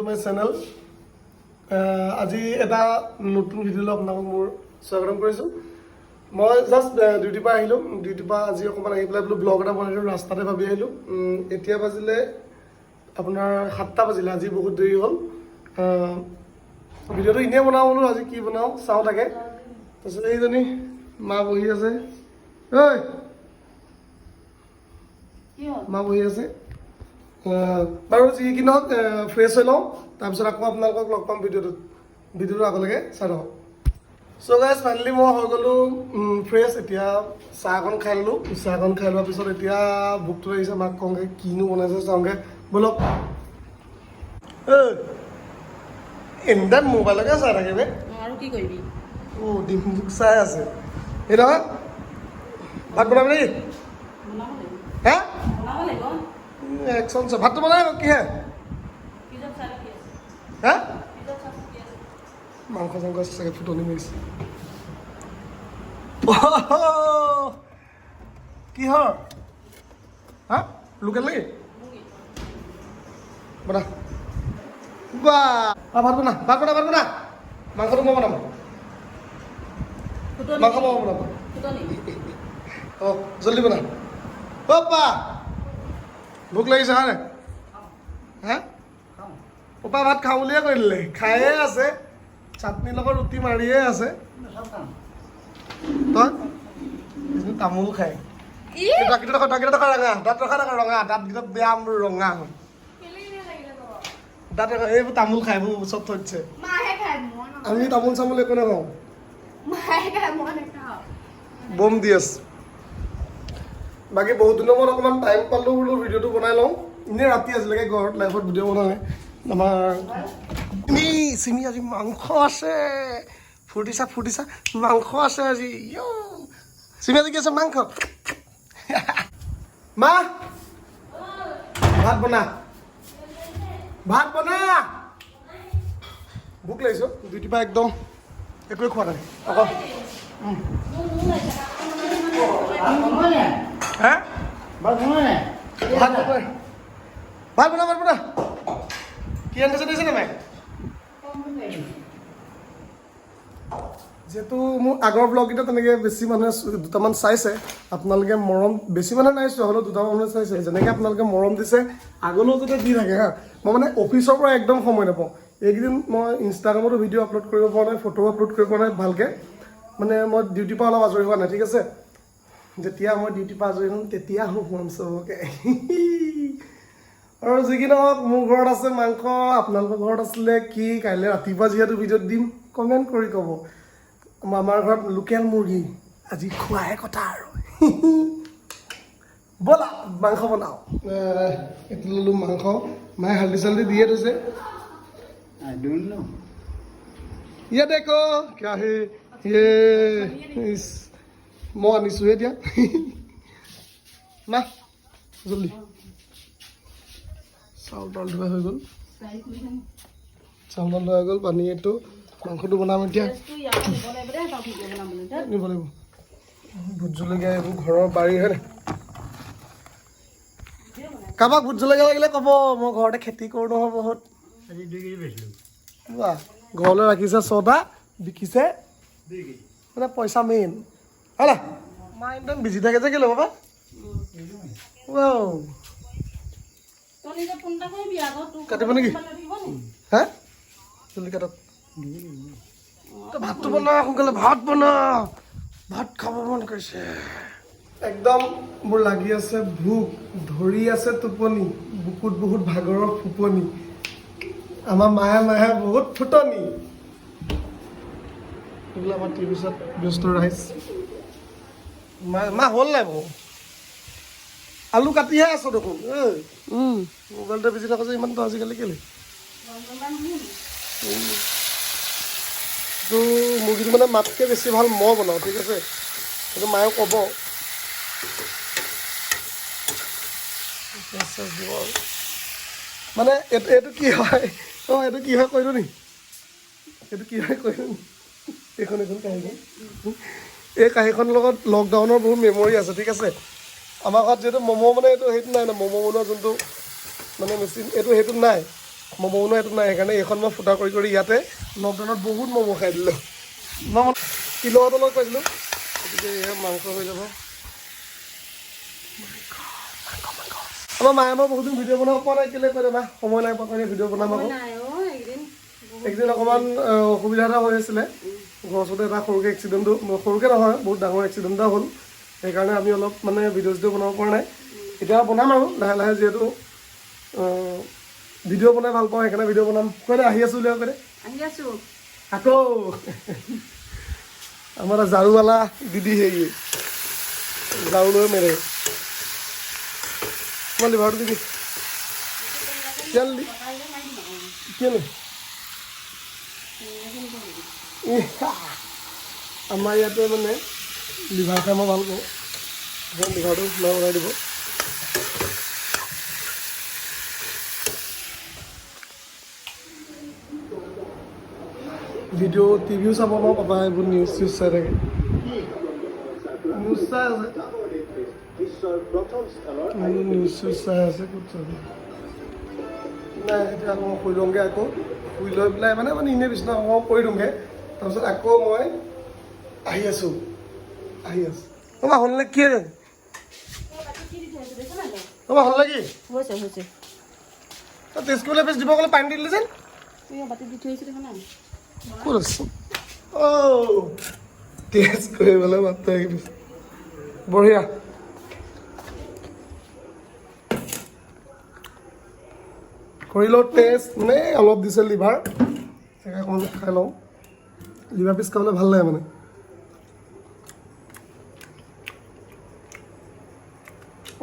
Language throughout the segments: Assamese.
My channel. আজি এটা নতুন ভিডিঅ'লৈ আপোনালোকক মোৰ স্বাগতম কৰিছোঁ। মই জাষ্ট ডিউটিৰ পৰা আহিলোঁ। ডিউটিৰ পৰা আজি অকণমান আহি পেলাই বোলো ব্লগ এটা বনাই দিলোঁ, ৰাস্তাতে ভাবি আহিলোঁ। এতিয়া বাজিলে আপোনাৰ 7টা বাজিলে, আজি বহুত দেৰি হ'ল। ভিডিঅ'টো এনেই বনাওঁ বোলো, আজি কি বনাওঁ চাওঁ তাকে। তাৰপিছত এইজনী মা বহি আছে, ঐ মা বহি আছে। বাৰু যি কি নহওক ফ্ৰেছ হৈ লওঁ, তাৰপিছত আকৌ আপোনালোকক লগ পাম ভিডিঅ'টো আগলৈকে চাই লওঁ। চ' গাইজ ফাইনেলি মই হৈ গ'লোঁ ফ্ৰেছ। এতিয়া চাহ অকণ খাই ল'লোঁ। চাহকণ খাই লোৱাৰ পিছত এতিয়া ভোকটো লাগিছে, মাক কওঁগৈ কিনো বনাইছে চাওঁগৈ ব'লক। এনিটাইম মোবাইলকে চাই থাকে বে, আৰু কি কৰিবি? ডিম চাই আছে। এই নহয় ভাত বনাবি নেকি? বনাব লাগিব। হা বনাব লাগিব। একচন ভাতটো বনাই কিহে? ফ্ৰিজত চাই ৰাখি আছে। হা ফ্ৰিজত চাই ৰাখি আছে। মাংস চাংস চাগে ফুটনি মাৰিছে। কিহৰ? হা লোকেল নেকি? বনা বা ভাত বনা মাংসটো মই বনাম। মাংস মই বনাম। অঁ জলদি বনা। পা ভোক লাগিছে হয় নাই? হা পপা ভাত খাওঁ বুলিয়ে কৈ দিলে, খায়ে আছে। চাটনিৰ লগত ৰুটি মাৰিয়ে আছে। তই তামোল খায় দাঁত ৰখা ৰঙা দাঁতকেইটা বেয়া মোৰ ৰঙা হ'ল। দাঁত এইবোৰ তামোল খাই এইবোৰ ওচৰত থৈ দিছে। আমি তামোল চামোল একো নাখাওঁ, বম দি আছে। বাকী বহুত দিনৰ মূৰত অকণমান টাইম পালোঁ বোলো ভিডিঅ'টো বনাই লওঁ। এনেই ৰাতি আজিলৈকে ঘৰত লাইফত ভিডিঅ' বনোৱা নাই। আমাৰ চিমি আজি মাংস আছে, ফূৰ্তিছা মাংস আছে আজি। চিমি আজি কি আছে? মাংস। মা ভাত বনা ভোক লাগিছে। ডিউটিৰ পৰা একদম একোৱে খোৱা নাই অকল। হা ভাত বনা কি আনিছে দিছে নে নাই? যিহেতু মোৰ আগৰ ব্লগকেইটা তেনেকৈ বেছি মানুহে দুটামান চাইছে, আপোনালোকে মৰম বেছি মানুহে নাই চোৱা, হ'লেও দুটামান মানুহে চাইছে। যেনেকৈ আপোনালোকে মৰম দিছে আগলৈও যাতে দি থাকে হা। মই মানে অফিচৰ পৰা একদম সময় নাপাওঁ। এইকেইদিন মই ইনষ্টাগ্ৰামতো ভিডিঅ' আপলোড কৰিব পৰা নাই, ফটো আপলোড কৰিব পৰা নাই ভালকৈ। মানে মই ডিউটিৰ পৰা অলপ আজৰি হোৱা নাই, ঠিক আছে? যেতিয়া মই ডিউটিৰ পৰা আজৰি হ'ম তেতিয়া শুম চবকে। আৰু যি কি নহওক মোৰ ঘৰত আছে মাংস, আপোনালোকৰ ঘৰত আছিলে কি? কাইলৈ ৰাতিপুৱা যিহেতু ভিডিঅ'ত দিম, কমেণ্ট কৰি ক'ব। আমাৰ ঘৰত লোকেল মুৰ্গী, আজি খোৱাহে কথা আৰু। ব'লা মাংস বনাওঁ। এইটো ল'লোঁ মাংস, মায়ে হালধি চালধি দিয়ে থৈছে। ইয়া দেখো কিয়া হে মই আনিছোঁহে এতিয়া। মা জলদি চাউল তাউল ধোৱা হৈ গ'ল, পানী এইটো মাংসটো বনাম এতিয়া। নিব লাগিব ভোট জলকীয়া, এইবোৰ ঘৰৰ বাৰী হয় নাই? কাৰোবাক ভোট জলকীয়া লাগিলে ক'ব, মই ঘৰতে খেতি কৰোঁ নহয় বহুত। ঘৰলৈ ৰাখিছে 6টা, বিকিছে মানে পইচা মেইন হয় নাই? মা একদম বিজি থাকে যে কেলৈ বাবা? কাটিব নেকি? হা জলদি কাটক। ভাতটো বনা সোনকালে, ভাত খাব মন কৰিছে একদম। মোৰ লাগি আছে ভোক, ধৰি আছে টোপনি, বুকুত বহুত ভাগৰৰ ফুপনি। আমাৰ মায়ে বহুত ফুটনি। এইবিলাক আমাৰ টিভিছত ব্যস্ত ৰাইজ। মা হ'ল নাই বাৰু? আলু কাটিহে আছো দেখোন। মোবাইলতে বিজি থাকো যে ইমানটো আজিকালি কেলে? তো মুৰ্গীটো মানে মাতকৈ বেছি ভাল মই বনাওঁ, ঠিক আছে? সেইটো মায়ে ক'ব। মানে এইটো কি হয়? এইটো কি হয় কৈ দিওঁ নি? এইখন কাহিখন, এই কাহিখনৰ লগত লকডাউনৰ বহুত মেমৰি আছে, ঠিক আছে? আমাৰ ঘৰত যিহেতু ম'ম' মানে এইটো সেইটো নাই ন, ম'ম' বনোৱা যোনটো মানে মেচিন, সেইটো নাই। ম'ম' বনোৱা এইটো নাই, সেইকাৰণে এইখন মই ফুটা কৰি কৰি ইয়াতে লকডাউনত বহুত ম'ম' খাই দিলোঁ। মই কিলোৰ তলত পাইছিলোঁ, গতিকে এয়া মাংস হৈ যাব। আমাৰ মায়ে মই বহুত দিন ভিডিঅ' বনাব পৰা নাই, কেলৈ কৈ দেবা সময় নাই পোৱা কাৰণে ভিডিঅ' বনাম আকৌ। একদিন অকণমান অসুবিধা এটা হৈ আছিলে, গছতে এটা সৰুকৈ এক্সিডেণ্টটো, সৰুকৈ নহয় বহুত ডাঙৰ এক্সিডেণ্ট এটা হ'ল, সেইকাৰণে আমি অলপ মানে ভিডিঅ' চিডিঅ' বনাব পৰা নাই। এতিয়া বনাম আৰু লাহে লাহে, যিহেতু ভিডিঅ' বনাই ভাল পাওঁ সেইকাৰণে ভিডিঅ' বনাম। কৈ দে আহি আছোঁ উলিয়াব কৈ দে। আহি আছোঁ আকৌ আমাৰ ঝাৰুৱালা দিদি হেৰি ঝাৰু লৈ মেৰে মই লিভাৰটো দিবি কেলে আমাৰ ইয়াতে মানে লিভাৰ খাই মই ভাল পাওঁ, লিভাৰটো বনাই দিব। ভিডিঅ' টিভিও চাব ন পাপা, এইবোৰ নিউজ চিউজ চাই থাকে, নিউজ চাই আছে, নিউজ চিউজ চাই আছে। ক'ত চাব নাই, এতিয়া আকৌ মই শুই লওঁগৈ, আকৌ শুই লৈ পেলাই মানে এনেই বিচনা সময় কৰি দিওঁগৈ, তাৰপিছত আকৌ মই আহি আছোঁ তোমাৰ হ'লনে কি তোমাৰ হ'ল নেকি? হৈছে টেষ্ট কৰিবলৈ বেছ দিব গ'লে পানী দি দিলে যেন বাতিত দি থৈ আহিছোঁ দেখা নাই? ক'ত আছে? অ' টেষ্ট কৰিবলৈ মাত্ৰ আহি গৈছে, বঢ়িয়া। কৰি লওঁ টেষ্ট, মানে অলপ দিছে লিভাৰ, সেইকাৰণে অকণমান খাই লওঁ। লিভাৰ পিচ খাবলৈ ভাল লাগে মানে।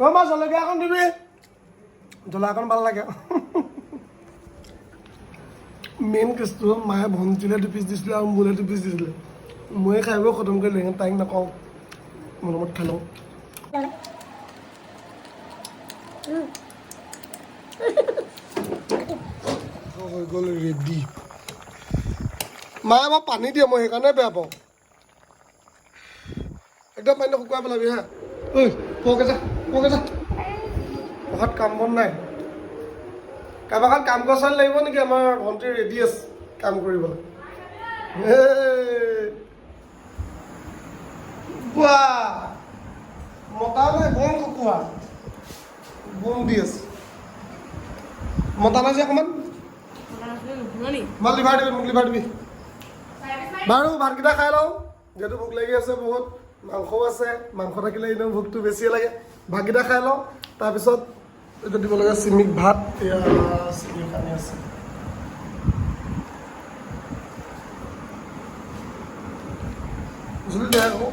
অ' মা জলকীয়া অকণ দিবি, জ্বলা অকণ ভাল লাগে। মেইন কেছটো হ'ল মায়ে ভণ্টিলে 2 পিচ দিছিলে আৰু মোলে 2 পিচ দিছিলে, ময়ে খাই বৈ খতম কৰি লৈ তাইক নকওঁ, মৰমত খাই লওঁ। হৈ গ'ল ৰেডি। মায়ে মই পানী দিয়ে, মই সেইকাৰণে বেয়া পাওঁ, একদম পানীটো শুকুৱাই পেলাবি হা। ঐ পকে যা পকাত কাম বন নাই, কাৰোবাৰ ঘৰত কাম কৰা ছোৱালী লাগিব নেকি? আমাৰ ভণ্টি ৰেডি আছে কাম কৰিবলৈ। মতা নাই, বন কুকুৰা বন দি আছে, মতা নাই যে অকণমান মই লিভাৰ দিবি, মোক লিভাৰ দিবি বাৰু। ভাতকেইটা খাই লওঁ, যিহেতু ভোক লাগি আছে বহুত, মাংসও আছে, মাংস থাকিলে এনেও ভোকটো বেছিয়ে লাগে। ভাতকেইটা খাই লওঁ, তাৰপিছত এতিয়া দিব লাগে চিমিক ভাত, এয়া চিমিক আনি আছে। জুলি দিয়া আকৌ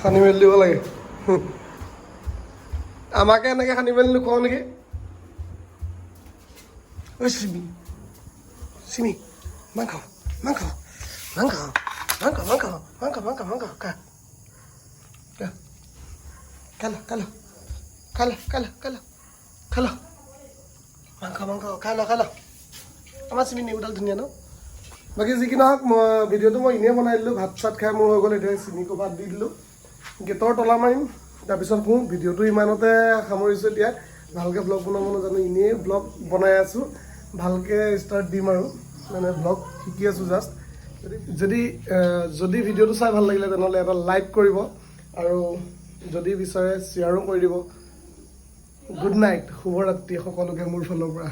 সানি মেলি দিব লাগে। আমাকে এনেকৈ সানি মেলি নোখোৱাওঁ নেকি? ঐ চিমি চিমি মাংস মাংস মাংস মাংস মাংস মাংস মাংস মাংস কা খালো খালো খালো খালো খালো খালো মাংস মাংস খালো খালো। আমাৰ চিমি নিউডাল ধুনীয়া ন? বাকী যি কি নহওক, মই ভিডিঅ'টো মই এনেই বনাই দিলোঁ, ভাত চাত খাই মোৰ হৈ গ'ল। এতিয়া চিমিকো ভাত দি দিলোঁ, গেটৰ তলা মাৰিম, তাৰপিছত শুওঁ। ভিডিঅ'টো ইমানতে সামৰিছোঁ। এতিয়া ভালকৈ ব্লগ বনাব নাজানো, এনেই ব্লগ বনাই আছোঁ, ভালকৈ ষ্টাৰ্ট দিম আৰু, মানে ব্লগ শিকি আছোঁ জাষ্ট। যদি ভিডিঅ'টো চাই ভাল লাগিলে তেনেহ'লে এটা লাইক কৰিব, আৰু যদি বিচাৰে শ্বেয়াৰো কৰি দিব। গুড নাইট, শুভৰাত্ৰি সকলোকে মোৰ ফালৰ পৰা।